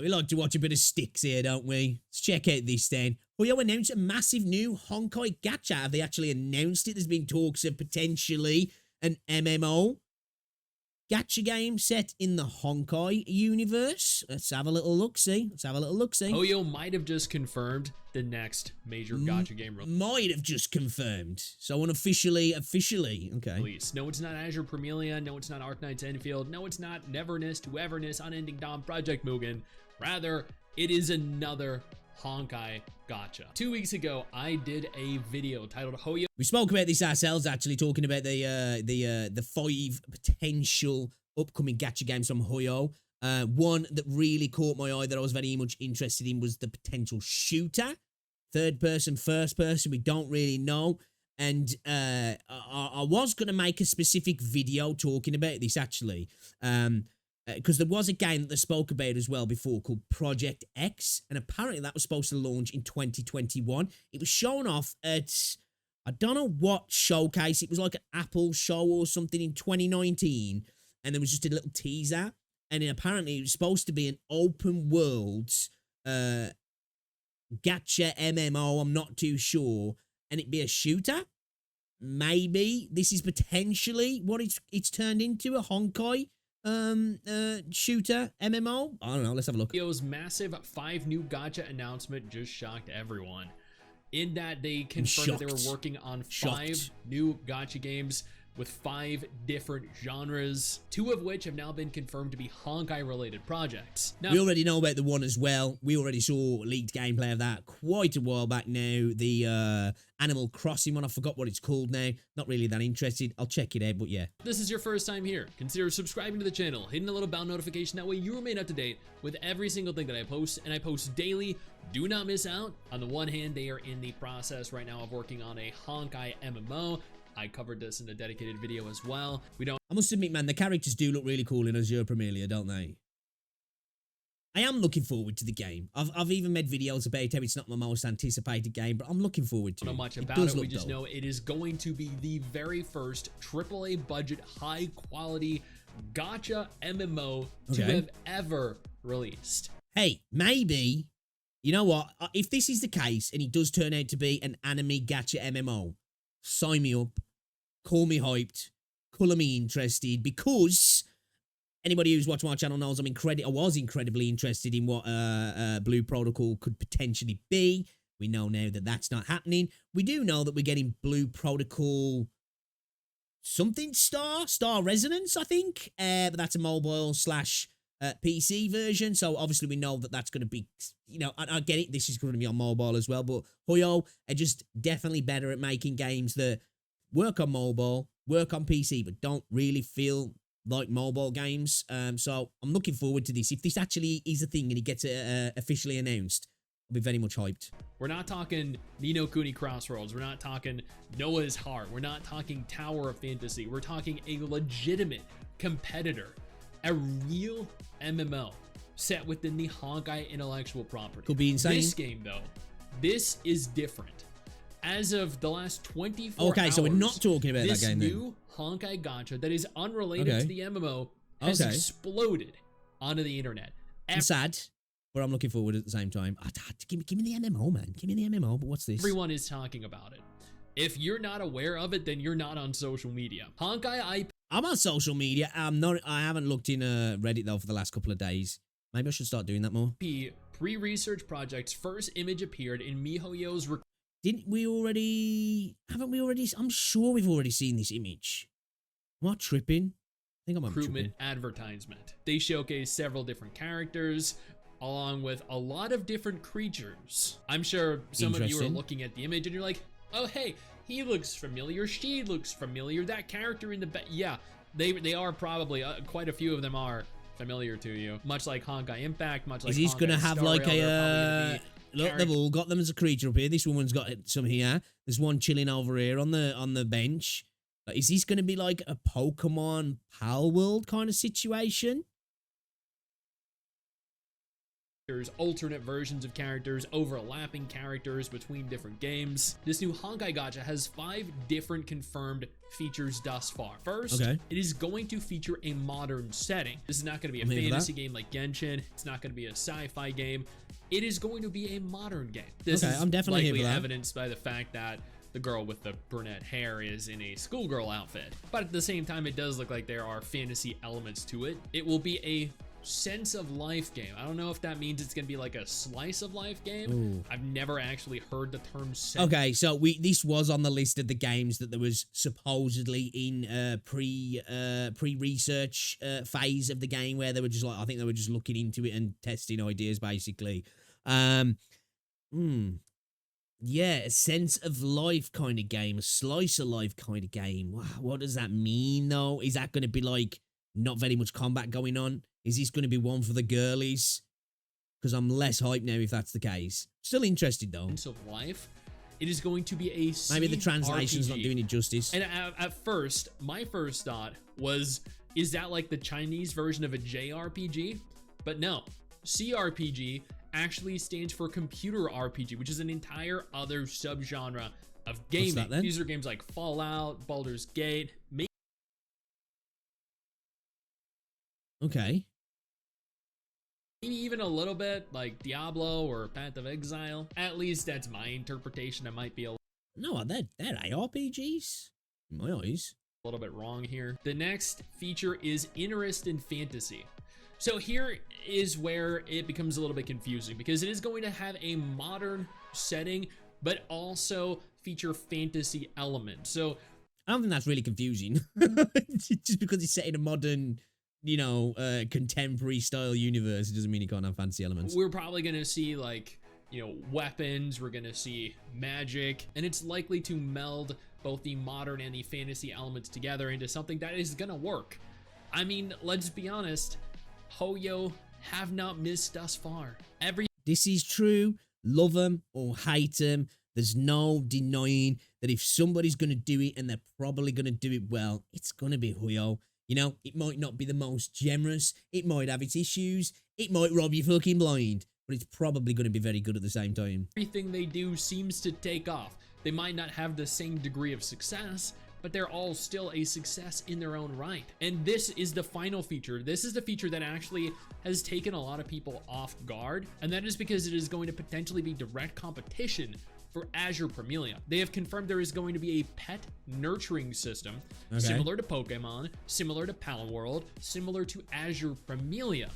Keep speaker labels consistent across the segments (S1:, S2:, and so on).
S1: We like to watch a bit of sticks here, don't we? Let's check out this then. Hoyo announced a massive new Honkai Gacha. Have they actually announced it? There's been talks of potentially an MMO Gacha game set in the Honkai universe. Let's have a little look-see.
S2: Hoyo might have just confirmed the next major Gacha game release.
S1: Might have just confirmed. So unofficially, okay.
S2: No, it's not Azure Premilia. No, it's not Arknights Enfield. No, it's not Neverness to Everness Unending Dawn Project Mugen. Rather, it is another Honkai Gacha. 2 weeks ago, I did a video titled Hoyo.
S1: We spoke about this ourselves, actually, talking about the 5 potential upcoming gacha games from Hoyo. One that really caught my eye that I was very much interested in was the potential shooter. Third person, first person, we don't really know. And I was going to make a specific video talking about this, actually. Because there was a game that they spoke about as well before called Project X, and apparently that was supposed to launch in 2021. It was shown off at, I don't know what showcase, it was like an Apple show or something in 2019, and there was just a little teaser, and then apparently it was supposed to be an open world gacha MMO, I'm not too sure, and it'd be a shooter. Maybe this is potentially what it's turned into, a Honkai shooter MMO. I don't know, let's have a look.
S2: Hoyo's massive 5 new gacha announcement just shocked everyone, in that they confirmed that they were working on 5 new gacha games with 5 different genres, 2 of which have now been confirmed to be Honkai related projects. Now,
S1: we already know about the one as well. We already saw leaked gameplay of that quite a while back now. The Animal Crossing one, I forgot what it's called now. Not really that interested. I'll check it out, but yeah.
S2: If this is your first time here, consider subscribing to the channel, hitting the little bell notification, that way you remain up to date with every single thing that I post, and I post daily. Do not miss out. On the one hand, they are in the process right now of working on a Honkai MMO. I covered this in a dedicated video as well.
S1: I must admit, man, the characters do look really cool in Azure Premilia, don't they? I am looking forward to the game. I've even made videos about how it's not my most anticipated game, but I'm looking forward to it.
S2: Not much about it. We just know it is going to be the very first AAA budget, high quality gacha MMO to have ever released.
S1: Hey, maybe, you know what? If this is the case and it does turn out to be an anime gacha MMO, sign me up. Call me hyped, call me interested, because anybody who's watched my channel knows I was incredibly interested in what Blue Protocol could potentially be. We know now that that's not happening. We do know that we're getting Blue Protocol something Star Resonance, I think, but that's a mobile slash PC version, so obviously we know that that's going to be, you know, I get it, this is going to be on mobile as well, but Hoyo are just definitely better at making games that work on mobile, work on PC, but don't really feel like mobile games. So I'm looking forward to this. If this actually is a thing and it gets officially announced, I'll be very much hyped.
S2: We're not talking Ni no Kuni Crossroads. We're not talking Noah's Heart. We're not talking Tower of Fantasy. We're talking a legitimate competitor, a real MMO set within the Honkai intellectual property.
S1: Could be insane.
S2: This game, though, this is different. As of the last 24 hours,
S1: okay, so we're not talking about that game then.
S2: This new Honkai Gacha that is unrelated to the MMO has exploded onto the internet.
S1: I'm sad, but I'm looking forward at the same time. Give me the MMO, man. Give me the MMO, but what's this?
S2: Everyone is talking about it. If you're not aware of it, then you're not on social media. Honkai IP.
S1: I'm on social media. I haven't looked in Reddit though for the last couple of days. Maybe I should start doing that more.
S2: Pre-research project's first image appeared in miHoYo's.
S1: Haven't we already? I'm sure we've already seen this image. Am I tripping? I think I'm
S2: Recruitment advertisement. They showcase several different characters, along with a lot of different creatures. I'm sure some of you are looking at the image and you're like, oh hey, he looks familiar, she looks familiar, that character in the back. Yeah, they are probably, quite a few of them are familiar to you. Much like Honkai Impact, much like
S1: Is this going to have like a... Look, they've all got them as a creature up here. This woman's got some here. There's one chilling over here on the bench. Is this going to be like a Pokemon Pal World kind of situation?
S2: There's alternate versions of characters, overlapping characters between different games. This new Honkai Gacha has 5 different confirmed features thus far. First, it is going to feature a modern setting. This is not going to be a fantasy game like Genshin. It's not going to be a sci-fi game. It is going to be a modern game. This is
S1: I'm definitely
S2: likely evidenced by the fact that the girl with the brunette hair is in a schoolgirl outfit. But at the same time, it does look like there are fantasy elements to it. It will be a sense of life game. I don't know if that means it's gonna be like a slice of life game.
S1: Ooh.
S2: I've never actually heard the term
S1: Okay, so this was on the list of the games that there was supposedly in pre-research phase of the game, where they were just like, I think they were just looking into it and testing ideas basically. Yeah, a sense of life kind of game, a slice of life kind of game. Wow, what does that mean though? Is that going to be like not very much combat going on? Is this going to be one for the girlies? Because I'm less hyped now if that's the case. Still interested though.
S2: Sense of life. It is going to be a
S1: maybe the translation's not doing it justice.
S2: And at first, my first thought was, is that like the Chinese version of a JRPG? But no, CRPG actually stands for computer RPG, which is an entire other subgenre of gaming.
S1: What's that, then?
S2: These are games like Fallout, Baldur's Gate,
S1: okay.
S2: maybe even a little bit like Diablo or Path of Exile. At least that's my interpretation. I might be a
S1: No, they're ARPGs in my eyes.
S2: little bit wrong here. The next feature is interest in fantasy. So here is where it becomes a little bit confusing, because it is going to have a modern setting, but also feature fantasy elements. So
S1: I don't think that's really confusing. Just because it's set in a modern, contemporary style universe, it doesn't mean it can't have fantasy elements.
S2: We're probably going to see like, weapons, we're going to see magic, and it's likely to meld both the modern and the fantasy elements together into something that is going to work. I mean, let's be honest, Hoyo have not missed thus far.
S1: This is true. Love them or hate them. There's no denying that if somebody's going to do it, and they're probably going to do it well, it's going to be Hoyo. It might not be the most generous. It might have its issues. It might rob you fucking blind. But it's probably going to be very good at the same time.
S2: Everything they do seems to take off. They might not have the same degree of success, but they're all still a success in their own right. And this is the final feature. This is the feature that actually has taken a lot of people off guard, and that is because it is going to potentially be direct competition for Azure Premilia. They have confirmed there is going to be a pet nurturing system, similar to Pokemon, similar to Palworld, similar to Azure Premilia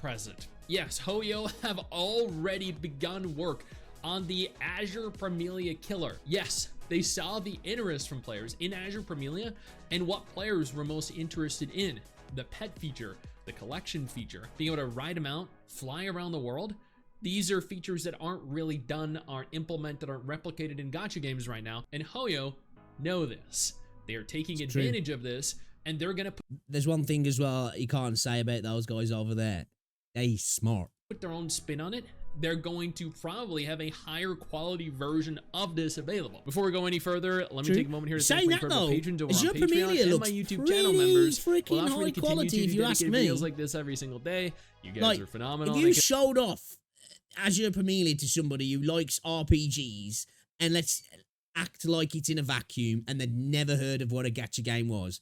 S2: present. Yes, Hoyo have already begun work on the Azure Premilia killer. Yes, they saw the interest from players in Azure Premilia and what players were most interested in. The pet feature, the collection feature, being able to ride them out, fly around the world. These are features that aren't really done, aren't implemented, aren't replicated in gacha games right now. And Hoyo know this. They are taking advantage of this, and they're gonna
S1: There's one thing as well you can't say about those guys over there. They smart.
S2: Put their own spin on it. They're going to probably have a higher quality version of this available. Before we go any further, let me take a moment here to thank my incredible patrons over on Patreon and my YouTube channel members.
S1: Freaking high quality, if you ask me.
S2: Videos like this every single day. You guys are phenomenal.
S1: If you showed off Azure Premilia to somebody who likes RPGs, and let's act like it's in a vacuum and they'd never heard of what a gacha game was,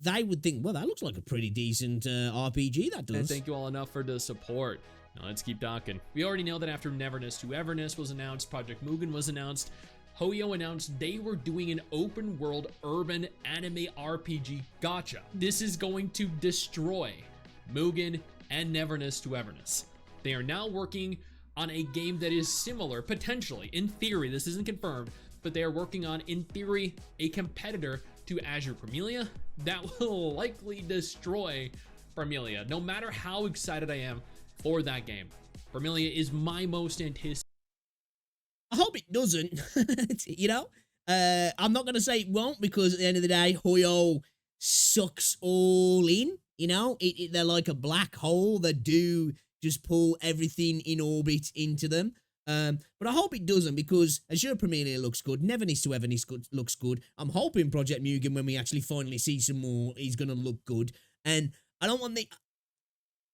S1: they would think, well, that looks like a pretty decent RPG, that does.
S2: And thank you all enough for the support. Now let's keep talking. We already know that after Neverness to Everness was announced, Project Mugen was announced, Hoyo announced they were doing an open world urban anime RPG gacha. This is going to destroy Mugen and Neverness to Everness. They are now working on a game that is similar, potentially, in theory, this isn't confirmed, but they are working on, in theory, a competitor to Azure Premilia that will likely destroy Premilia. No matter how excited I am for that game, Premilia is my most anticipated.
S1: I hope it doesn't, I'm not going to say it won't, because at the end of the day, Hoyo sucks all in, they're like a black hole that do just pull everything in orbit into them. But I hope it doesn't, because Azure Premilia looks good. Neverness to Everness looks good. I'm hoping Project Mugen, when we actually finally see some more, he's going to look good. And I don't want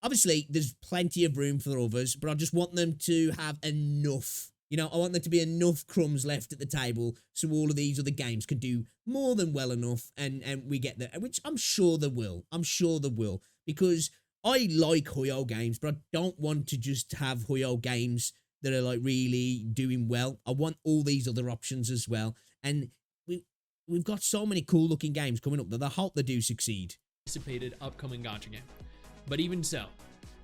S1: obviously there's plenty of room for others, but I just want them to have enough. You know, I want there to be enough crumbs left at the table so all of these other games can do more than well enough, and we get there, which I'm sure they will. I'm sure they will, because I like Hoyo games, but I don't want to just have Hoyo games that are like really doing well. I want all these other options as well, and we've got so many cool looking games coming up that I hope they do succeed.
S2: Anticipated upcoming Gacha game, but even so,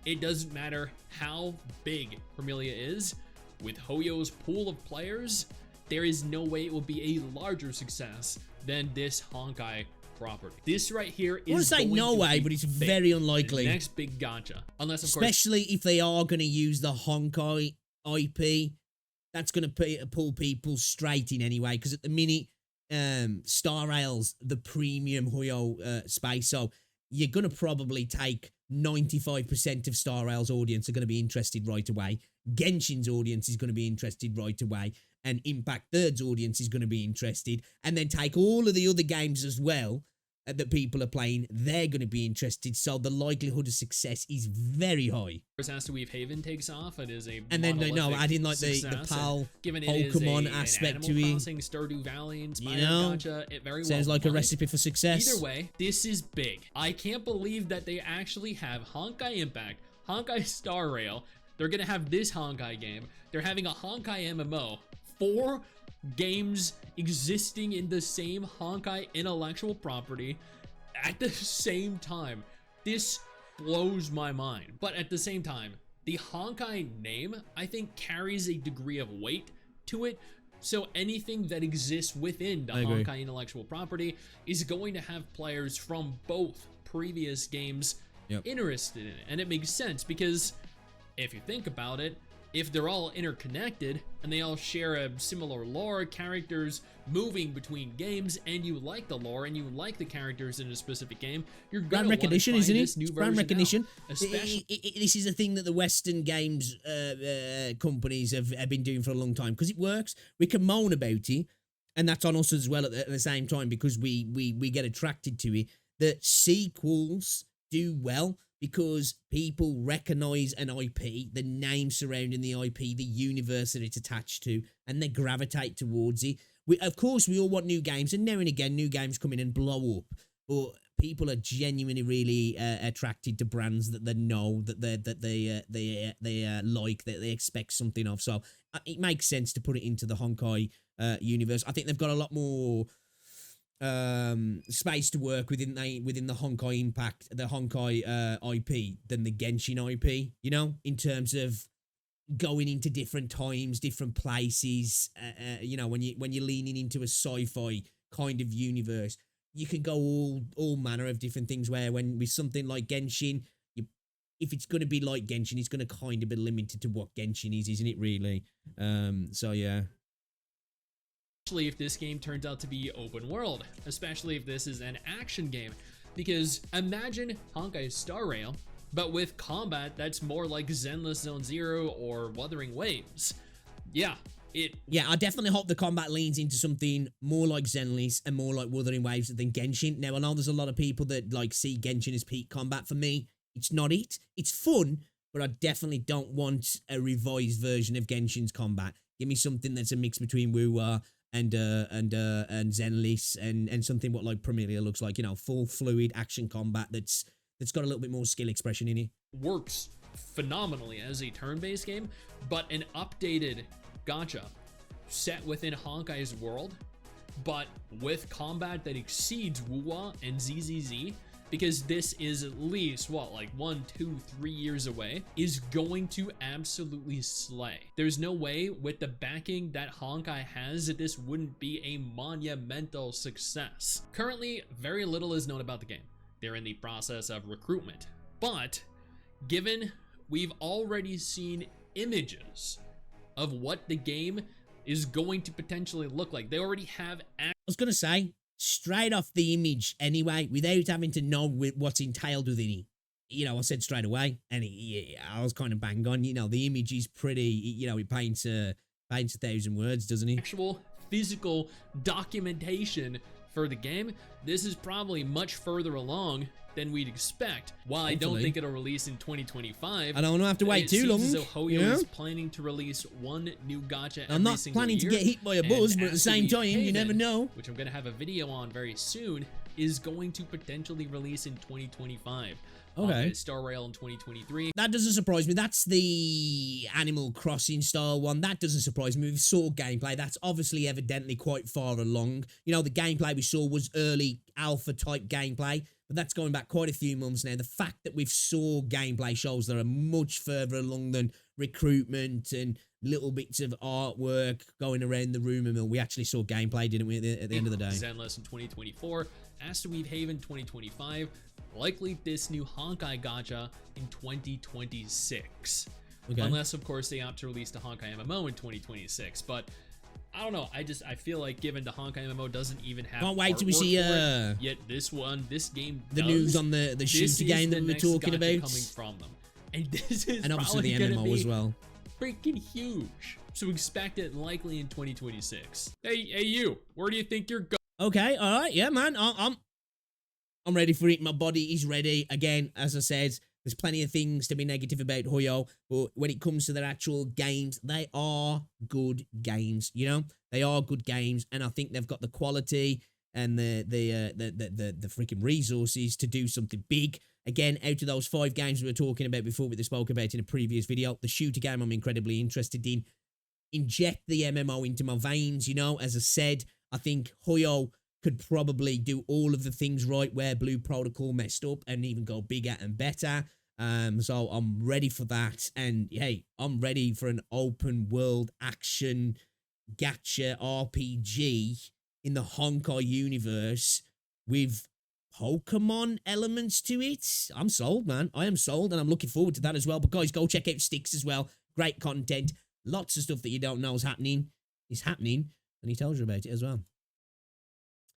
S2: it doesn't matter how big Familia is. With Hoyo's pool of players, there is no way it will be a larger success than this Honkai property. This right here is
S1: I want to say no way, but it's very unlikely.
S2: The next big Gacha, unless of
S1: especially if they are going to use the Honkai IP, that's going to pull people straight in anyway. Because at the minute, Star Rail's the premium Hoyo space, so you're going to probably take 95% of Star Rail's audience are going to be interested right away. Genshin's audience is going to be interested right away, and Impact Third's audience is going to be interested, and then take all of the other games as well that people are playing, they're going to be interested, so the likelihood of success is very high.
S2: As to Weave Haven takes off, it is a
S1: and then no, I didn't like the PAL Pokemon aspect to it.
S2: Stardew Valley inspired Gacha, it very
S1: sounds
S2: well
S1: like a recipe for success.
S2: Either way, this is big. I can't believe that they actually have Honkai Impact, Honkai Star Rail. They're gonna have this Honkai game. They're having a Honkai MMO. 4 games existing in the same Honkai intellectual property at the same time. This blows my mind. But at the same time, the Honkai name, I think, carries a degree of weight to it. So anything that exists within the Honkai intellectual property is going to have players from both previous games interested in it. And it makes sense because if you think about it, if they're all interconnected and they all share a similar lore, characters moving between games, and you like the lore and you like the characters in a specific game, you're going to
S1: brand recognition, isn't it? Brand recognition.
S2: Especially
S1: this is a thing that the Western games companies have been doing for a long time because it works. We can moan about it, and that's on us as well at the same time because we get attracted to it. The sequels do well because people recognize an IP, the name surrounding the IP, the universe that it's attached to, and they gravitate towards it. Of course, we all want new games, and now and again, new games come in and blow up. But people are genuinely really attracted to brands that they know, that they like, that they expect something of. So it makes sense to put it into the Honkai universe. I think they've got a lot more space to work within the Honkai Impact, the Honkai IP than the Genshin IP, you know, in terms of going into different times, different places. You know, when you're leaning into a sci-fi kind of universe, you can go all manner of different things. Where when with something like Genshin, if it's going to be like Genshin, it's going to kind of be limited to what Genshin is, isn't it? Really. So yeah.
S2: Especially if this game turns out to be open world, especially if this is an action game, because imagine Honkai Star Rail, but with combat that's more like Zenless Zone Zero or Wuthering Waves. Yeah, I definitely hope the combat leans into something more like Zenless and more like Wuthering Waves than Genshin. Now, I know there's a lot of people that like see Genshin as peak combat. For me, it's not it. It's fun, but I definitely don't want a revised version of Genshin's combat. Give me something that's a mix between Wuwa and Zenless and something what like Familia looks like, you know, full fluid action combat that's got a little bit more skill expression in it. Works phenomenally as a turn-based game, but an updated gacha set within Honkai's world, but with combat that exceeds Wuwa and ZZZ, because this is at least, what, like 1, 2, 3 years away, is going to absolutely slay. There's no way with the backing that Honkai has that this wouldn't be a monumental success. Currently, very little is known about the game. They're in the process of recruitment, but given we've already seen images of what the game is going to potentially look like, they already have. I
S1: was gonna say, straight off the image anyway, without having to know what's entailed within it. You know, I said straight away, and I was kind of bang on. You know, the image is pretty, you know, it paints 1,000 words, doesn't it?
S2: Actual physical documentation for the game, this is probably much further along than we'd expect. While I don't think it'll release in 2025,
S1: I don't have to wait too long.
S2: It seems as though Hoyo is planning to release one new gacha
S1: I'm not planning to get hit by a buzz, but at the same time, you never know.
S2: Which I'm going to have a video on very soon, is going to potentially release in 2025.
S1: Okay.
S2: Star Rail in 2023.
S1: That doesn't surprise me. That's the Animal Crossing style one. That doesn't surprise me. We saw gameplay. That's obviously evidently quite far along. You know, the gameplay we saw was early alpha type gameplay, but that's going back quite a few months now. The fact that we've saw gameplay shows that are much further along than recruitment and little bits of artwork going around the rumor mill. We actually saw gameplay, didn't we, at the end of the day?
S2: Zenless in 2024, Asteroid Haven 2025, likely this new Honkai Gacha in 2026. Okay. Unless, of course, they opt to release the Honkai MMO in 2026. But I don't know. I feel like given the Honkai MMO doesn't even have.
S1: Can't wait till we see
S2: yet this game.
S1: The news on the shooter game that we were talking about
S2: coming from them, and this is
S1: and obviously the MMO as well.
S2: Freaking huge. So expect it likely in 2026. Hey you, where do you think you're going?
S1: Okay, all right, yeah, man. I'm ready for it. My body is ready. Again, as I said, there's plenty of things to be negative about Hoyo, but when it comes to their actual games, they are good games. You know, they are good games, and I think they've got the quality and the freaking resources to do something big. Again, out of those 5 games we were talking about before, we spoke about in a previous video, the shooter game I'm incredibly interested in. Inject the MMO into my veins. You know, as I said, I think Hoyo could probably do all of the things right where Blue Protocol messed up and even go bigger and better. So I'm ready for that. And hey, I'm ready for an open world action gacha RPG in the Honkai universe with Pokemon elements to it. I'm sold, man. I am sold, and I'm looking forward to that as well. But guys, go check out Sticks as well. Great content. Lots of stuff that you don't know is happening. And he tells you about it as well.